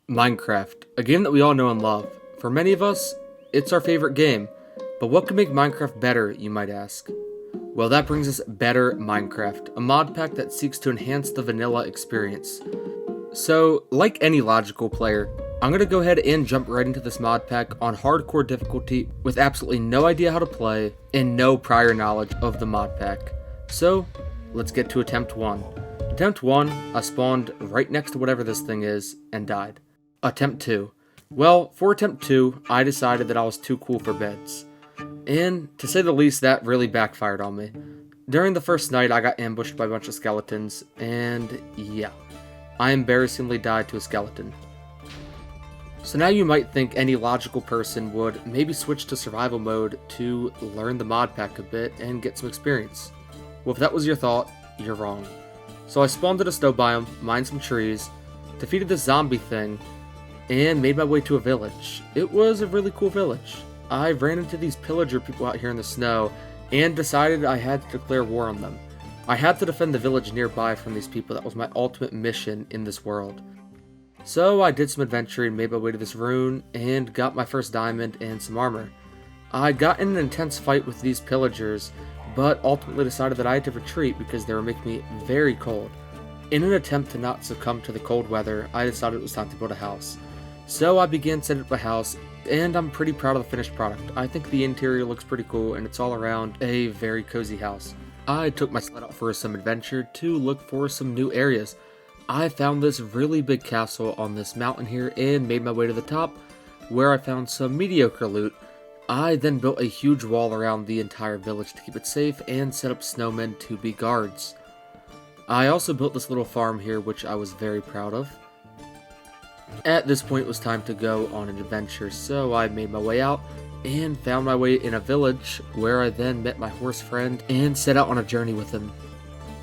Minecraft, a game that we all know and love. For many of us, it's our favorite game. But what can make Minecraft better, you might ask? Well, that brings us Better Minecraft, a mod pack that seeks to enhance the vanilla experience. So, like any logical player, I'm going to go ahead and jump right into this mod pack on hardcore difficulty with absolutely no idea how to play and no prior knowledge of the mod pack. So, let's get to attempt 1. Attempt 1, I spawned right next to whatever this thing is and died. Attempt 2. Well, for attempt 2, I decided that I was too cool for beds. And, to say the least, that really backfired on me. During the first night, I got ambushed by a bunch of skeletons, and yeah, I embarrassingly died to a skeleton. So now you might think any logical person would maybe switch to survival mode to learn the mod pack a bit and get some experience. Well, if that was your thought, you're wrong. So I spawned in a snow biome, mined some trees, defeated this zombie thing, and made my way to a village. It was a really cool village. I ran into these pillager people out here in the snow and decided I had to declare war on them. I had to defend the village nearby from these people. That was my ultimate mission in this world. So I did some adventuring, made my way to this rune, and got my first diamond and some armor. I got in an intense fight with these pillagers, but ultimately decided that I had to retreat because they were making me very cold. In an attempt to not succumb to the cold weather, I decided it was time to build a house. So I began setting up a house, and I'm pretty proud of the finished product. I think the interior looks pretty cool, and it's all around a very cozy house. I took my sled out for some adventure to look for some new areas. I found this really big castle on this mountain here and made my way to the top, where I found some mediocre loot. I then built a huge wall around the entire village to keep it safe and set up snowmen to be guards. I also built this little farm here, which I was very proud of. At this point, it was time to go on an adventure, so I made my way out and found my way in a village, where I then met my horse friend and set out on a journey with him.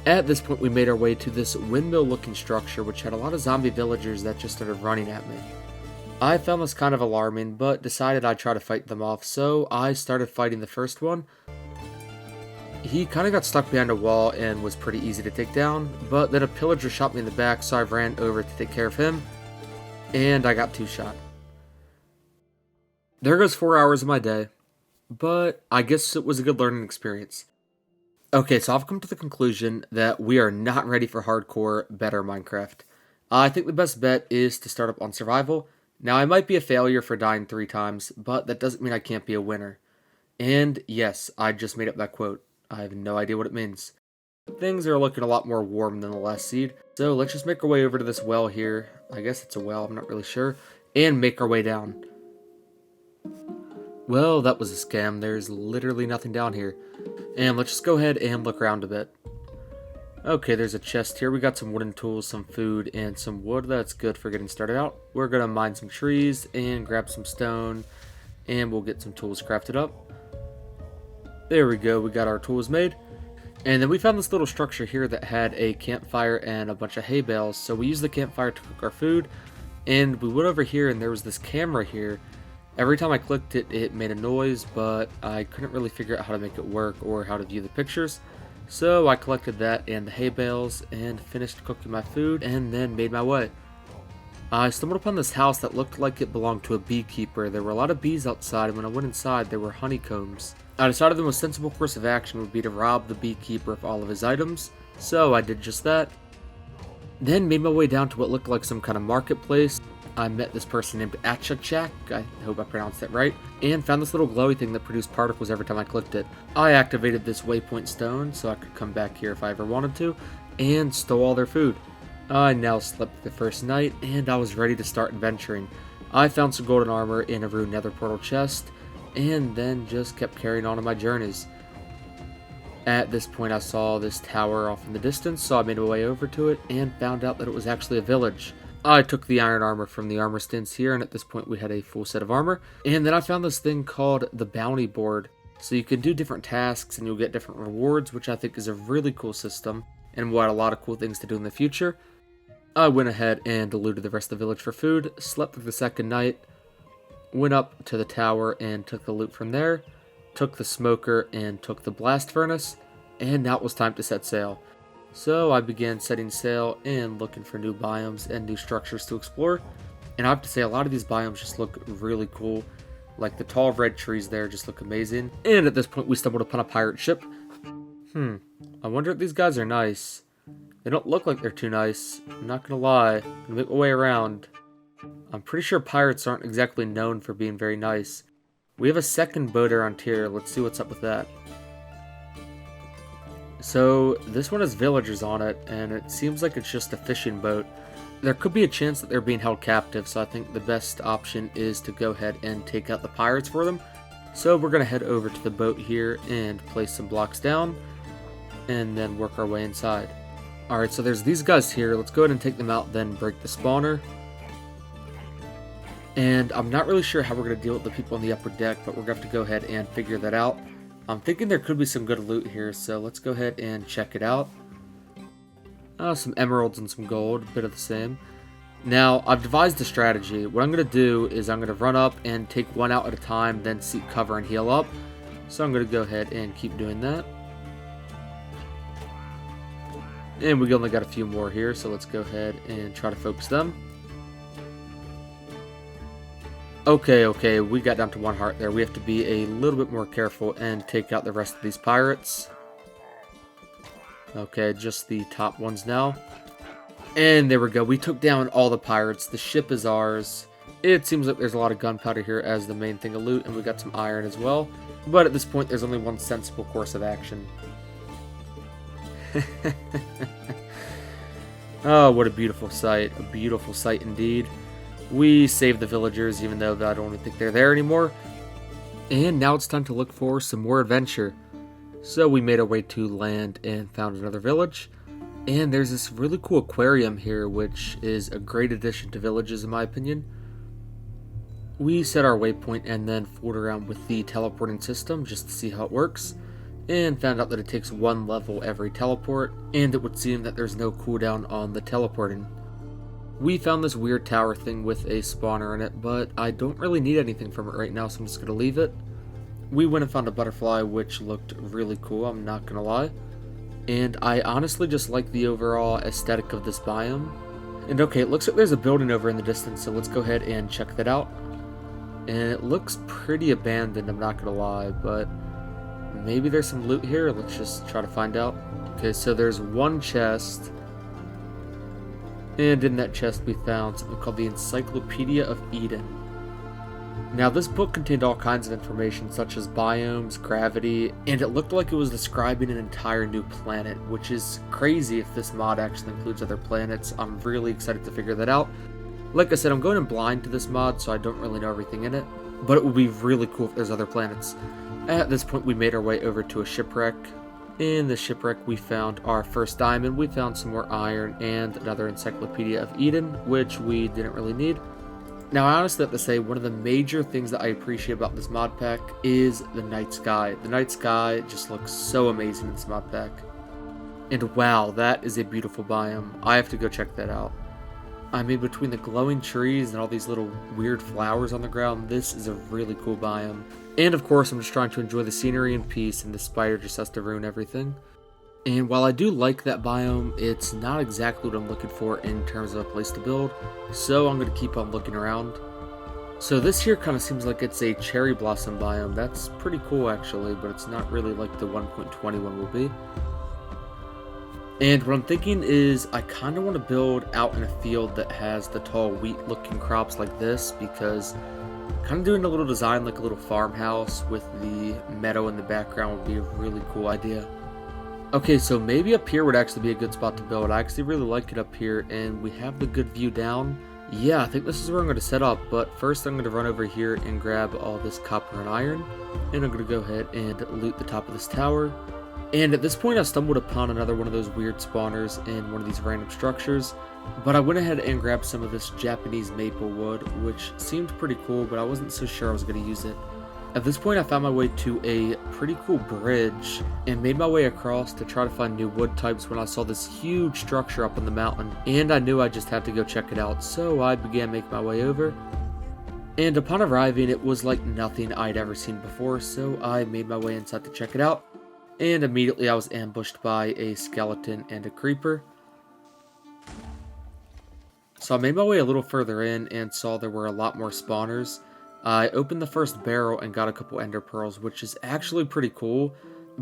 At this point, we made our way to this windmill-looking structure, which had a lot of zombie villagers that just started running at me. I found this kind of alarming, but decided I'd try to fight them off, so I started fighting the first one. He kind of got stuck behind a wall and was pretty easy to take down, but then a pillager shot me in the back, so I ran over to take care of him, and I got 2 shot. There goes 4 hours of my day, but I guess it was a good learning experience. Okay, so I've come to the conclusion that we are not ready for hardcore better Minecraft. I think the best bet is to start up on survival. Now, I might be a failure for dying 3 times, but that doesn't mean I can't be a winner. And yes, I just made up that quote. I have no idea what it means. Things are looking a lot more warm than the last seed, so let's just make our way over to this well here. I guess it's a well, I'm not really sure. And make our way down. Well, that was a scam. There's literally nothing down here. And let's just go ahead and look around a bit. Okay, there's a chest here. We got some wooden tools, some food, and some wood. That's good for getting started out. We're going to mine some trees and grab some stone, and we'll get some tools crafted up. There we go. We got our tools made. And then we found this little structure here that had a campfire and a bunch of hay bales. So we used the campfire to cook our food. And we went over here, and there was this camera here. Every time I clicked it, it made a noise, but I couldn't really figure out how to make it work or how to view the pictures. So I collected that and the hay bales and finished cooking my food and then made my way. I stumbled upon this house that looked like it belonged to a beekeeper. There were a lot of bees outside, and when I went inside, there were honeycombs. I decided the most sensible course of action would be to rob the beekeeper of all of his items, so I did just that. Then made my way down to what looked like some kind of marketplace. I met this person named Achachak, I hope I pronounced that right, and found this little glowy thing that produced particles every time I clicked it. I activated this waypoint stone so I could come back here if I ever wanted to, and stole all their food. I now slept the first night, and I was ready to start adventuring. I found some golden armor in a ruined nether portal chest, and then just kept carrying on my journeys. At this point I saw this tower off in the distance, so I made my way over to it, and found out that it was actually a village. I took the iron armor from the armor stints here, and at this point we had a full set of armor. And then I found this thing called the bounty board. So you can do different tasks and you'll get different rewards, which I think is a really cool system and will add a lot of cool things to do in the future. I went ahead and looted the rest of the village for food, slept through the second night, went up to the tower and took the loot from there, took the smoker and took the blast furnace, and now it was time to set sail. So I began setting sail and looking for new biomes and new structures to explore. And I have to say, a lot of these biomes just look really cool. Like the tall red trees there just look amazing. And at this point, we stumbled upon a pirate ship. I wonder if these guys are nice. They don't look like they're too nice. I'm not gonna lie. I'm gonna make my way around. I'm pretty sure pirates aren't exactly known for being very nice. We have a second boat around here. Let's see what's up with that. So, this one has villagers on it, and it seems like it's just a fishing boat. There could be a chance that they're being held captive, so I think the best option is to go ahead and take out the pirates for them. So we're going to head over to the boat here and place some blocks down, and then work our way inside. Alright, so there's these guys here. Let's go ahead and take them out, then break the spawner. And I'm not really sure how we're going to deal with the people on the upper deck, but we're going to have to go ahead and figure that out. I'm thinking there could be some good loot here, so let's go ahead and check it out. Some emeralds and some gold, a bit of the same. Now, I've devised a strategy. What I'm going to do is I'm going to run up and take one out at a time, then seek cover and heal up. So I'm going to go ahead and keep doing that. And we only got a few more here, so let's go ahead and try to focus them. Okay, we got down to one heart there. We have to be a little bit more careful and take out the rest of these pirates. Okay, just the top ones now. And there we go. We took down all the pirates. The ship is ours. It seems like there's a lot of gunpowder here as the main thing of loot, and we got some iron as well. But at this point, there's only one sensible course of action. Oh, what a beautiful sight. A beautiful sight indeed. We saved the villagers, even though I don't think they're there anymore. And now it's time to look for some more adventure. So we made our way to land and found another village. And there's this really cool aquarium here, which is a great addition to villages in my opinion. We set our waypoint and then fooled around with the teleporting system just to see how it works. And found out that it takes one level every teleport, and it would seem that there's no cooldown on the teleporting. We found this weird tower thing with a spawner in it, but I don't really need anything from it right now, so I'm just going to leave it. We went and found a butterfly, which looked really cool, I'm not going to lie. And I honestly just like the overall aesthetic of this biome. And okay, it looks like there's a building over in the distance, so let's go ahead and check that out. And it looks pretty abandoned, I'm not going to lie, but maybe there's some loot here. Let's just try to find out. Okay, so there's one chest. And in that chest we found something called the Encyclopedia of Eden. Now this book contained all kinds of information such as biomes, gravity, and it looked like it was describing an entire new planet, which is crazy if this mod actually includes other planets. I'm really excited to figure that out. Like I said, I'm going in blind to this mod, so I don't really know everything in it, but it would be really cool if there's other planets. At this point we made our way over to a shipwreck. In the shipwreck we found our first diamond, we found some more iron, and another Encyclopedia of Eden, which we didn't really need. Now I honestly have to say, one of the major things that I appreciate about this mod pack is the night sky. The night sky just looks so amazing in this mod pack. And wow, that is a beautiful biome. I have to go check that out. I mean, between the glowing trees and all these little weird flowers on the ground, this is a really cool biome. And of course, I'm just trying to enjoy the scenery in peace, and the spider just has to ruin everything. And while I do like that biome, it's not exactly what I'm looking for in terms of a place to build, so I'm going to keep on looking around. So this here kind of seems like it's a cherry blossom biome. That's pretty cool actually, but it's not really like the 1.20 one will be. And what I'm thinking is I kind of want to build out in a field that has the tall wheat looking crops like this, because kind of doing a little design like a little farmhouse with the meadow in the background would be a really cool idea. Okay, so maybe up here would actually be a good spot to build. I actually really like it up here, and we have the good view down. Yeah, I think this is where I'm going to set up, but first I'm going to run over here and grab all this copper and iron, and I'm going to go ahead and loot the top of this tower. And at this point I stumbled upon another one of those weird spawners in one of these random structures, but I went ahead and grabbed some of this Japanese maple wood, which seemed pretty cool, but I wasn't so sure I was going to use it. At this point I found my way to a pretty cool bridge and made my way across to try to find new wood types when I saw this huge structure up on the mountain, and I knew I just had to go check it out, so I began making my way over. And upon arriving, it was like nothing I'd ever seen before, so I made my way inside to check it out, and immediately I was ambushed by a skeleton and a creeper. So I made my way a little further in and saw there were a lot more spawners. I opened the first barrel and got a couple ender pearls, which is actually pretty cool,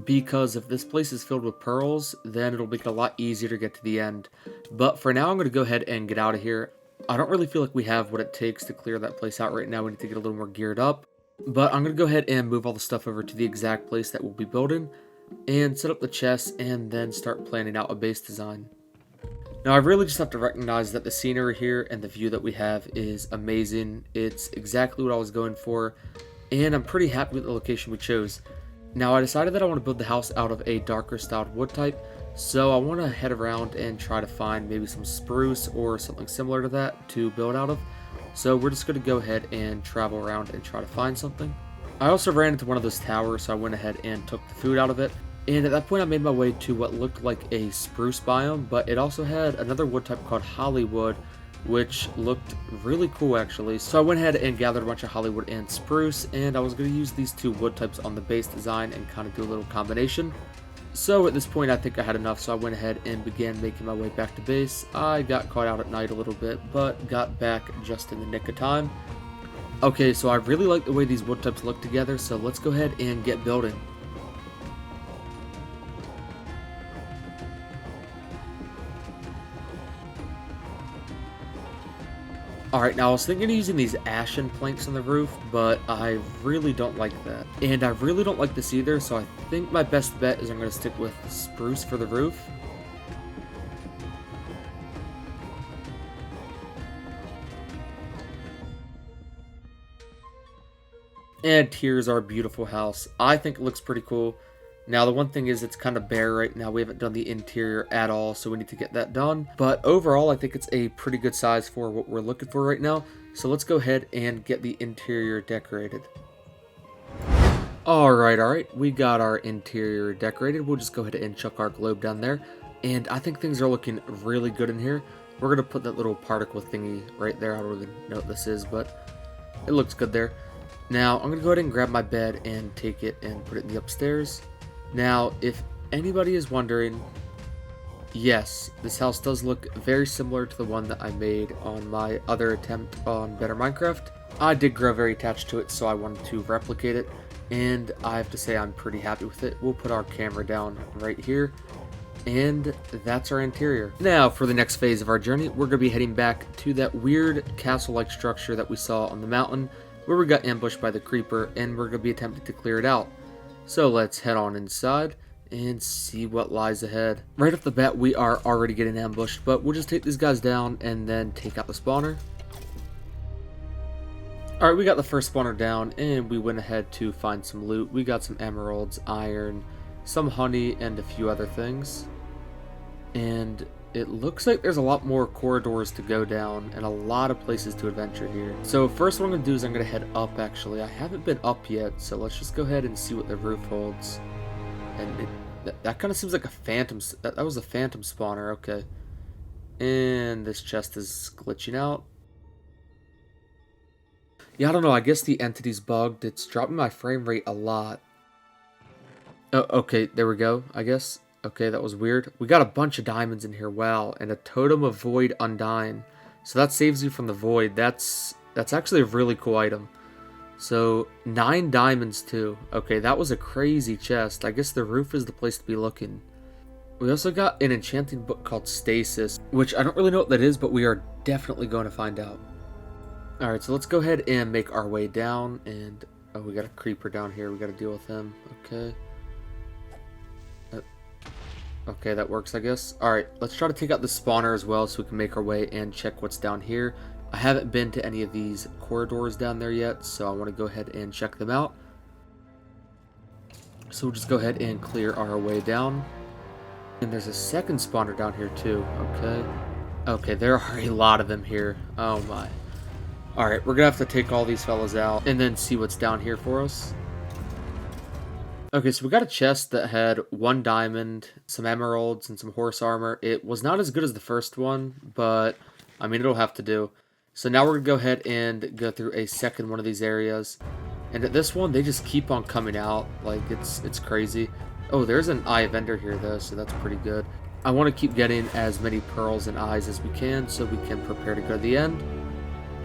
because if this place is filled with pearls, then it'll make it a lot easier to get to the end. But for now, I'm going to go ahead and get out of here. I don't really feel like we have what it takes to clear that place out right now. We need to get a little more geared up. But I'm going to go ahead and move all the stuff over to the exact place that we'll be building, and set up the chests, and then start planning out a base design. Now, I really just have to recognize that the scenery here and the view that we have is amazing. It's exactly what I was going for, and I'm pretty happy with the location we chose. Now, I decided that I want to build the house out of a darker styled wood type, so I want to head around and try to find maybe some spruce or something similar to that to build out of. So we're just going to go ahead and travel around and try to find something. I also ran into one of those towers, so I went ahead and took the food out of it. And at that point, I made my way to what looked like a spruce biome, but it also had another wood type called hollywood, which looked really cool actually. So I went ahead and gathered a bunch of hollywood and spruce, and I was going to use these two wood types on the base design and kind of do a little combination. So at this point, I think I had enough, so I went ahead and began making my way back to base. I got caught out at night a little bit, but got back just in the nick of time. Okay, so I really like the way these wood types look together, so let's go ahead and get building. Alright, now I was thinking of using these ashen planks on the roof, but I really don't like that. And I really don't like this either, so I think my best bet is I'm going to stick with spruce for the roof. And here's our beautiful house. I think it looks pretty cool. Now, the one thing is it's kind of bare right now. We haven't done the interior at all, so we need to get that done. But overall, I think it's a pretty good size for what we're looking for right now. So let's go ahead and get the interior decorated. Alright, we got our interior decorated. We'll just go ahead and chuck our globe down there. And I think things are looking really good in here. We're going to put that little particle thingy right there. I don't really know what this is, but it looks good there. Now, I'm going to go ahead and grab my bed and take it and put it in the upstairs. Now, if anybody is wondering, yes, this house does look very similar to the one that I made on my other attempt on Better Minecraft. I did grow very attached to it, so I wanted to replicate it, and I have to say I'm pretty happy with it. We'll put our camera down right here, and that's our interior. Now, for the next phase of our journey, we're going to be heading back to that weird castle-like structure that we saw on the mountain, where we got ambushed by the creeper, and we're going to be attempting to clear it out. So let's head on inside and see what lies ahead. Right off the bat, we are already getting ambushed, but we'll just take these guys down and then take out the spawner. Alright, we got the first spawner down, and we went ahead to find some loot. We got some emeralds, iron, some honey, and a few other things. And it looks like there's a lot more corridors to go down and a lot of places to adventure here. So first what I'm going to do is I'm going to head up actually. I haven't been up yet, so let's just go ahead and see what the roof holds. And that kind of seems like a phantom, that was a phantom spawner, okay. And this chest is glitching out. Yeah, I don't know, I guess the entity's bugged. It's dropping my frame rate a lot. Oh, okay, there we go, I guess. Okay, that was weird. We got a bunch of diamonds in here, wow, and a totem of void undying. So that saves you from the void. That's actually a really cool item. So 9 diamonds too. Okay, that was a crazy chest. I guess the roof is the place to be looking. We also got an enchanting book called Stasis, which I don't really know what that is, but we are definitely going to find out. Alright, so let's go ahead and make our way down, and oh, we got a creeper down here. We got to deal with him. Okay. Okay, that works, I guess. Alright, let's try to take out the spawner as well so we can make our way and check what's down here. I haven't been to any of these corridors down there yet, so I want to go ahead and check them out. So we'll just go ahead and clear our way down. And there's a second spawner down here too, okay. Okay, there are a lot of them here. Oh my. Alright, we're going to have to take all these fellas out and then see what's down here for us. Okay, so we got a chest that had 1 diamond, some emeralds, and some horse armor. It was not as good as the first one, but, I mean, it'll have to do. So now we're going to go ahead and go through a second one of these areas. And at this one, they just keep on coming out. Like, it's crazy. Oh, there's an Eye of Ender here, though, so that's pretty good. I want to keep getting as many pearls and eyes as we can so we can prepare to go to the end.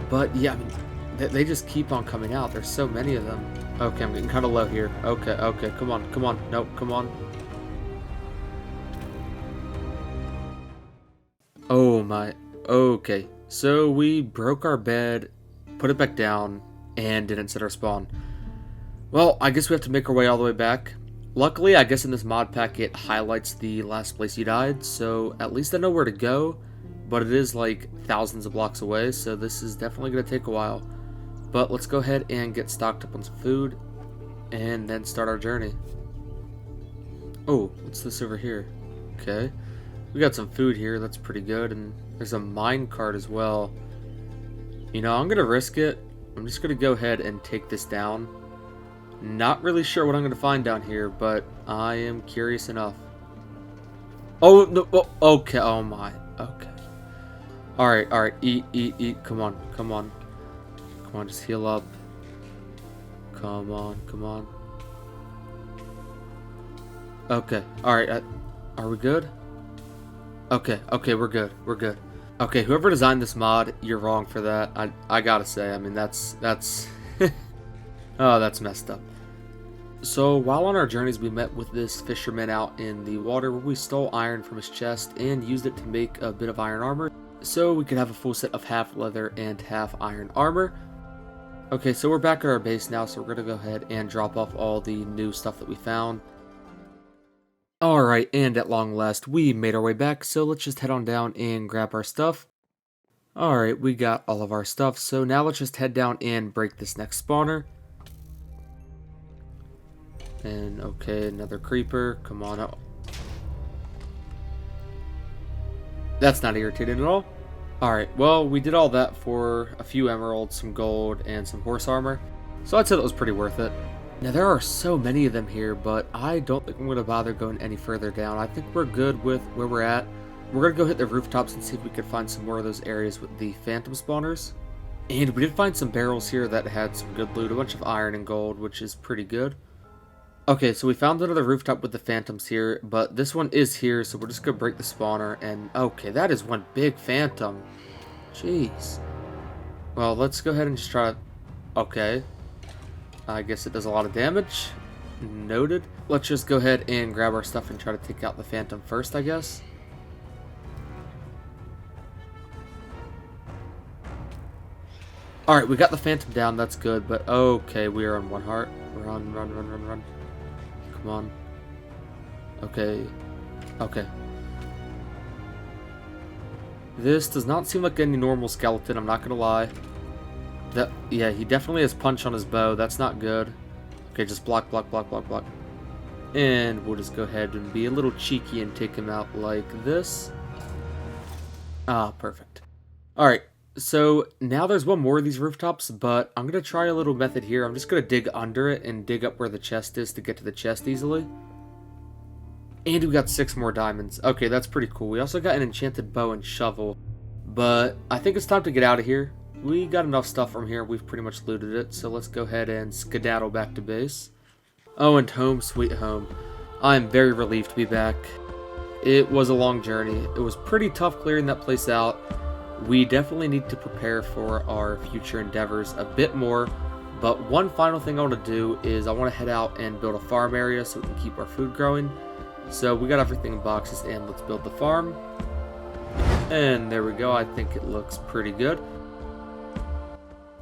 But yeah, I mean, they just keep on coming out. There's so many of them. Okay, I'm getting kind of low here. Okay, come on. Nope, come on. Oh my, okay. So we broke our bed, put it back down, and didn't set our spawn. Well, I guess we have to make our way all the way back. Luckily, I guess in this mod pack it highlights the last place you died, so at least I know where to go, but it is like thousands of blocks away, so this is definitely going to take a while. But let's go ahead and get stocked up on some food, and then start our journey. Oh, what's this over here? Okay. We got some food here, that's pretty good, and there's a mine cart as well. You know, I'm going to risk it. I'm just going to go ahead and take this down. Not really sure what I'm going to find down here, but I am curious enough. Oh, no, oh, okay, oh my, okay. Alright, eat, come on, just heal up. Come on. Okay, alright, are we good? Okay, we're good. Okay, whoever designed this mod, you're wrong for that. I gotta say, I mean, that's oh, that's messed up. So, while on our journeys, we met with this fisherman out in the water where we stole iron from his chest and used it to make a bit of iron armor, so we could have a full set of half leather and half iron armor. Okay, so we're back at our base now, so we're gonna go ahead and drop off all the new stuff that we found. Alright, and at long last, we made our way back, so let's just head on down and grab our stuff. Alright, we got all of our stuff, so now let's just head down and break this next spawner. And, okay, another creeper, come on out. That's not irritating at all. Alright, well, we did all that for a few emeralds, some gold, and some horse armor, so I'd say that was pretty worth it. Now, there are so many of them here, but I don't think I'm going to bother going any further down. I think we're good with where we're at. We're going to go hit the rooftops and see if we can find some more of those areas with the phantom spawners. And we did find some barrels here that had some good loot, a bunch of iron and gold, which is pretty good. Okay, so we found another rooftop with the phantoms here, but this one is here, so we're just going to break the spawner, and okay, that is one big phantom. Jeez. Well, let's go ahead and just try to... Okay. I guess it does a lot of damage. Noted. Let's just go ahead and grab our stuff and try to take out the phantom first, I guess. Alright, we got the phantom down, that's good, but okay, we are on one heart. Run. Come on. Okay. This does not seem like any normal skeleton, I'm not gonna lie. Yeah, he definitely has punch on his bow. That's not good. Okay, just block. And we'll just go ahead and be a little cheeky and take him out like this. Ah, perfect. Alright, so now there's one more of these rooftops, but I'm going to try a little method here. I'm just going to dig under it and dig up where the chest is to get to the chest easily. And we got 6 more diamonds. Okay, that's pretty cool. We also got an enchanted bow and shovel. But I think it's time to get out of here. We got enough stuff from here. We've pretty much looted it. So let's go ahead and skedaddle back to base. Oh, and home sweet home. I am very relieved to be back. It was a long journey. It was pretty tough clearing that place out. We definitely need to prepare for our future endeavors a bit more. But one final thing I want to do is I want to head out and build a farm area so we can keep our food growing. So we got everything in boxes and let's build the farm. And there we go. I think it looks pretty good.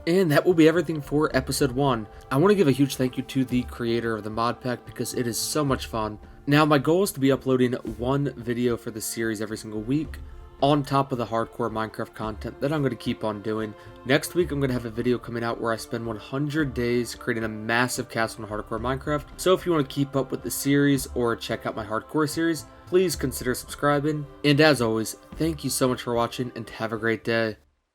And that will be everything for episode 1. I want to give a huge thank you to the creator of the mod pack because it is so much fun. Now my goal is to be uploading one video for the series every single week on top of the hardcore Minecraft content that I'm going to keep on doing. Next week I'm going to have a video coming out where I spend 100 days creating a massive castle in hardcore Minecraft. So if you want to keep up with the series or check out my hardcore series, please consider subscribing. And as always, thank you so much for watching and have a great day.